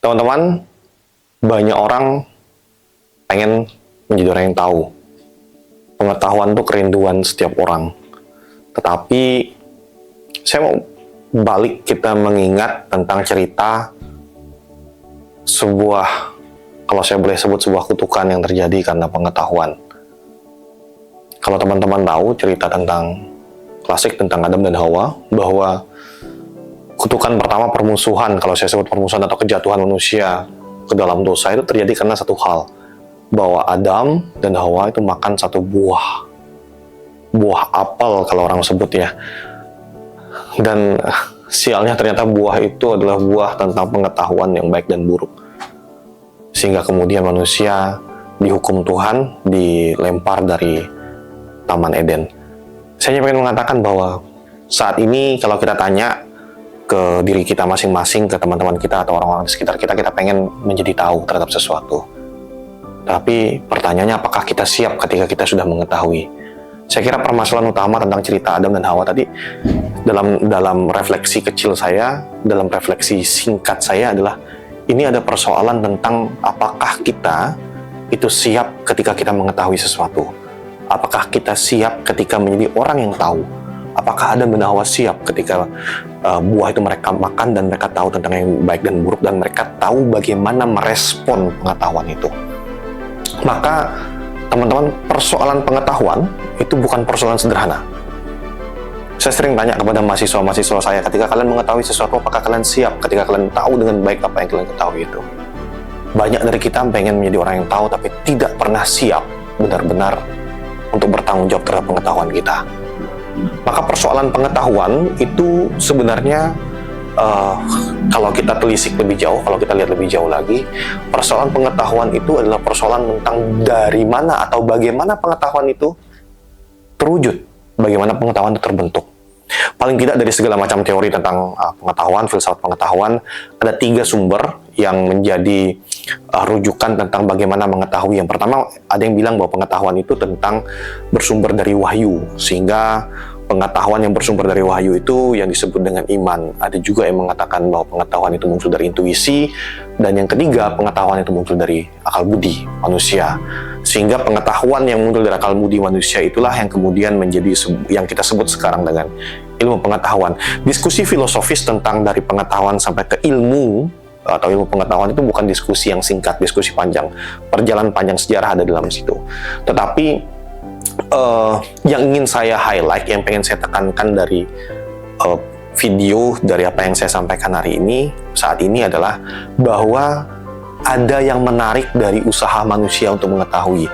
Teman-teman, banyak orang pengen menjadi orang yang tahu. Pengetahuan itu kerinduan setiap orang. Tetapi saya mau balik kita mengingat tentang cerita sebuah, kalau saya boleh sebut sebuah kutukan yang terjadi karena pengetahuan. Kalau teman-teman tahu cerita tentang klasik tentang Adam dan Hawa, bahwa kutukan pertama permusuhan, kalau saya sebut permusuhan atau kejatuhan manusia ke dalam dosa itu terjadi karena satu hal, bahwa Adam dan Hawa itu makan satu buah apel kalau orang sebut ya. Dan sialnya ternyata buah itu adalah buah tentang pengetahuan yang baik dan buruk. Sehingga kemudian manusia dihukum Tuhan, dilempar dari Taman Eden. Saya ingin mengatakan bahwa saat ini kalau kita tanya ke diri kita masing-masing, ke teman-teman kita atau orang-orang di sekitar kita, kita pengen menjadi tahu terhadap sesuatu. Tapi pertanyaannya, apakah kita siap ketika kita sudah mengetahui? Saya kira permasalahan utama tentang cerita Adam dan Hawa tadi, dalam refleksi kecil saya, dalam refleksi singkat saya adalah, ini ada persoalan tentang apakah kita itu siap ketika kita mengetahui sesuatu. Apakah kita siap ketika menjadi orang yang tahu? Apakah Adam dan Hawa siap ketika buah itu mereka makan dan mereka tahu tentang yang baik dan buruk, dan mereka tahu bagaimana merespon pengetahuan itu? Maka teman-teman, persoalan pengetahuan itu bukan persoalan sederhana. Saya sering tanya kepada mahasiswa-mahasiswa saya, ketika kalian mengetahui sesuatu, apakah kalian siap ketika kalian tahu dengan baik apa yang kalian ketahui itu? Banyak dari kita pengen menjadi orang yang tahu, tapi tidak pernah siap benar-benar untuk bertanggung jawab terhadap pengetahuan kita. Maka persoalan pengetahuan itu sebenarnya, kalau kita telisik lebih jauh, kalau kita lihat lebih jauh lagi, persoalan pengetahuan itu adalah persoalan tentang dari mana atau bagaimana pengetahuan itu terwujud, bagaimana pengetahuan itu terbentuk. Paling tidak dari segala macam teori tentang pengetahuan, filsafat pengetahuan, ada 3 sumber yang menjadi rujukan tentang bagaimana mengetahui. Yang pertama, ada yang bilang bahwa pengetahuan itu tentang bersumber dari wahyu, sehingga pengetahuan yang bersumber dari wahyu itu yang disebut dengan iman. Ada juga yang mengatakan bahwa pengetahuan itu muncul dari intuisi, dan yang ketiga, pengetahuan itu muncul dari akal budi manusia. Sehingga pengetahuan yang muncul dari akal budi manusia itulah yang kemudian menjadi yang kita sebut sekarang dengan ilmu pengetahuan. Diskusi filosofis tentang dari pengetahuan sampai ke ilmu atau ilmu pengetahuan itu bukan diskusi yang singkat, diskusi panjang. Perjalanan panjang sejarah ada dalam situ. Tetapi yang ingin saya highlight, yang pengen saya tekankan dari video, dari apa yang saya sampaikan hari ini, saat ini adalah bahwa ada yang menarik dari usaha manusia untuk mengetahui.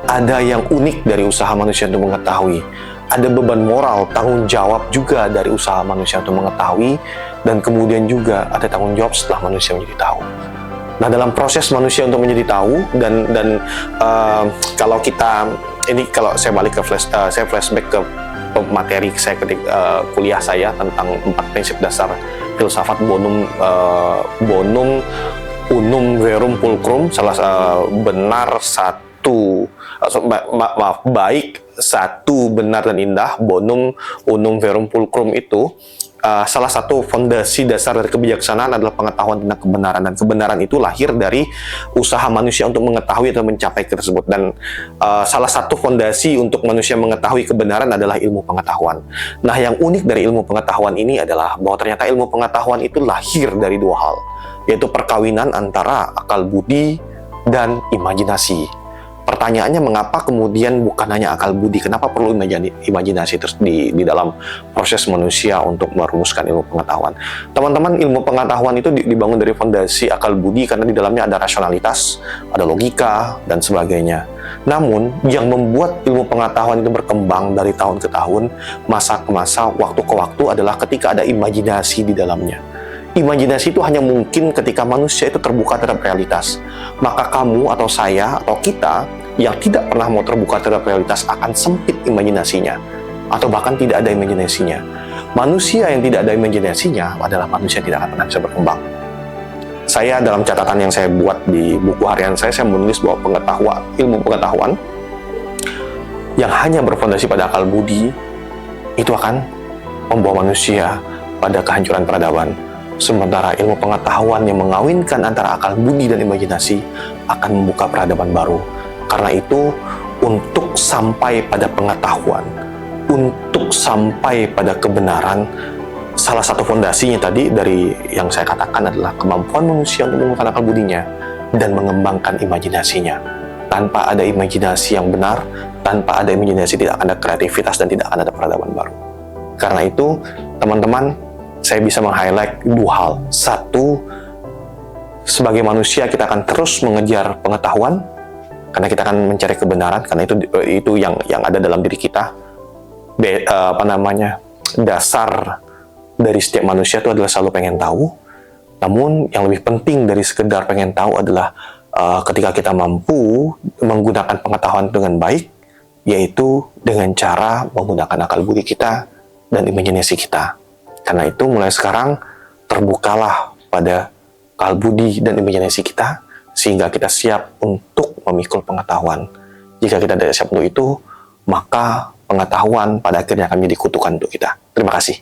Ada yang unik dari usaha manusia untuk mengetahui. Ada beban moral, tanggung jawab juga dari usaha manusia untuk mengetahui, dan kemudian juga ada tanggung jawab setelah manusia menjadi tahu. Nah, dalam proses manusia untuk menjadi tahu, dan kalau kita ini, kalau saya balik ke saya flashback ke materi saya ketika kuliah saya tentang 4 prinsip dasar filsafat bonum unum verum pulcrum, benar satu, baik satu, benar dan indah, bonum unum verum pulcrum itu salah satu fondasi dasar dari kebijaksanaan adalah pengetahuan tentang kebenaran, dan kebenaran itu lahir dari usaha manusia untuk mengetahui atau mencapai tersebut. Dan salah satu fondasi untuk manusia mengetahui kebenaran adalah ilmu pengetahuan. Nah, yang unik dari ilmu pengetahuan ini adalah bahwa ternyata ilmu pengetahuan itu lahir dari 2 hal, yaitu perkawinan antara akal budi dan imajinasi. Pertanyaannya, mengapa kemudian bukan hanya akal budi? Kenapa perlu imajinasi di dalam proses manusia untuk merumuskan ilmu pengetahuan? Teman-teman, ilmu pengetahuan itu dibangun dari fondasi akal budi karena di dalamnya ada rasionalitas, ada logika, dan sebagainya. Namun, yang membuat ilmu pengetahuan itu berkembang dari tahun ke tahun, masa ke masa, waktu ke waktu adalah ketika ada imajinasi di dalamnya. Imajinasi itu hanya mungkin ketika manusia itu terbuka terhadap realitas. Maka kamu atau saya atau kita yang tidak pernah mau terbuka terhadap realitas akan sempit imajinasinya, atau bahkan tidak ada imajinasinya. Manusia yang tidak ada imajinasinya adalah manusia yang tidak akan pernah bisa berkembang. Saya dalam catatan yang saya buat di buku harian saya menulis bahwa ilmu pengetahuan yang hanya berfondasi pada akal budi itu akan membawa manusia pada kehancuran peradaban. Sementara ilmu pengetahuan yang mengawinkan antara akal budi dan imajinasi akan membuka peradaban baru. Karena itu, untuk sampai pada pengetahuan, untuk sampai pada kebenaran, salah satu fondasinya tadi dari yang saya katakan adalah kemampuan manusia untuk menggunakan akal budinya dan mengembangkan imajinasinya. Tanpa ada imajinasi yang benar, tanpa ada imajinasi tidak akan ada kreativitas dan tidak akan ada peradaban baru. Karena itu, teman-teman, saya bisa meng-highlight dua hal. Satu, sebagai manusia kita akan terus mengejar pengetahuan, karena kita akan mencari kebenaran, karena itu yang ada dalam diri kita. Dasar dari setiap manusia itu adalah selalu pengen tahu. Namun yang lebih penting dari sekedar pengen tahu adalah ketika kita mampu menggunakan pengetahuan dengan baik, yaitu dengan cara menggunakan akal budi kita dan imajinasi kita. Karena itu mulai sekarang terbukalah pada akal budi dan imajinasi kita, sehingga kita siap untuk memikul pengetahuan. Jika kita tidak siap untuk itu, maka pengetahuan pada akhirnya akan menjadi kutukan untuk kita. Terima kasih.